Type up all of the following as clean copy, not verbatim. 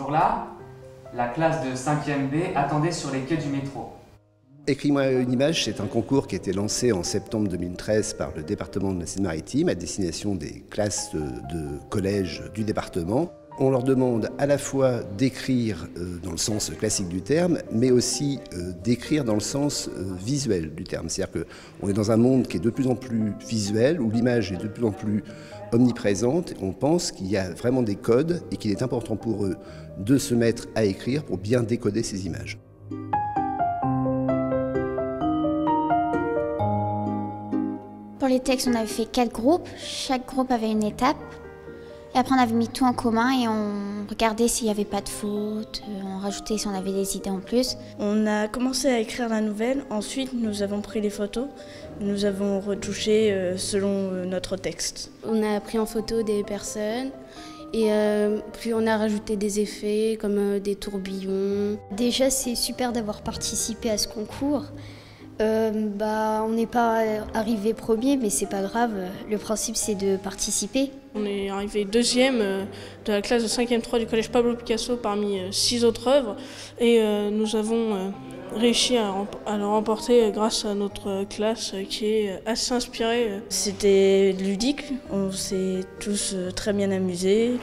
jour-là, la classe de 5e B attendait sur les quais du métro. Écris-moi une image, c'est un concours qui a été lancé en septembre 2013 par le département de la Seine-Maritime à destination des classes de collège du département. On leur demande à la fois d'écrire dans le sens classique du terme, mais aussi d'écrire dans le sens visuel du terme. C'est-à-dire qu'on est dans un monde qui est de plus en plus visuel, où l'image est de plus en plus omniprésente. On pense qu'il y a vraiment des codes et qu'il est important pour eux de se mettre à écrire pour bien décoder ces images. Pour les textes, on avait fait 4 groupes. Chaque groupe avait une étape. Et après, on avait mis tout en commun et on regardait s'il n'y avait pas de fautes, on rajoutait si on avait des idées en plus. On a commencé à écrire la nouvelle, ensuite nous avons pris les photos, nous avons retouché selon notre texte. On a pris en photo des personnes et puis on a rajouté des effets comme des tourbillons. Déjà, c'est super d'avoir participé à ce concours. On n'est pas arrivé premier, mais c'est pas grave. Le principe, c'est de participer. On est arrivé deuxième de la classe de 5e 3 du collège Pablo Picasso parmi 6 autres œuvres. Et nous avons réussi à le remporter grâce à notre classe qui est assez inspirée. C'était ludique, on s'est tous très bien amusés.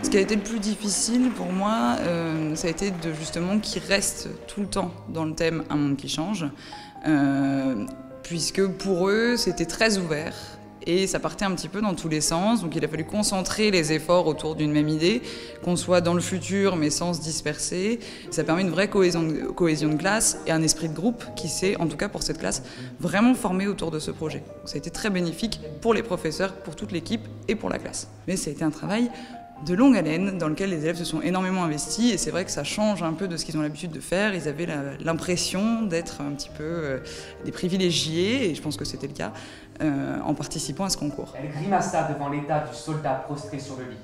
Ce qui a été le plus difficile pour moi, ça a été de justement qu'il reste tout le temps dans le thème Un monde qui change, puisque pour eux c'était très ouvert et ça partait un petit peu dans tous les sens, donc il a fallu concentrer les efforts autour d'une même idée, qu'on soit dans le futur mais sans se disperser. Ça permet une vraie cohésion de classe et un esprit de groupe qui s'est, en tout cas pour cette classe, vraiment formé autour de ce projet. Donc ça a été très bénéfique pour les professeurs, pour toute l'équipe et pour la classe. Mais ça a été un travail de longue haleine, dans lequel les élèves se sont énormément investis, et c'est vrai que ça change un peu de ce qu'ils ont l'habitude de faire. Ils avaient l'impression d'être un petit peu des privilégiés, et je pense que c'était le cas, en participant à ce concours. Elle grimaça devant l'état du soldat prostré sur le lit.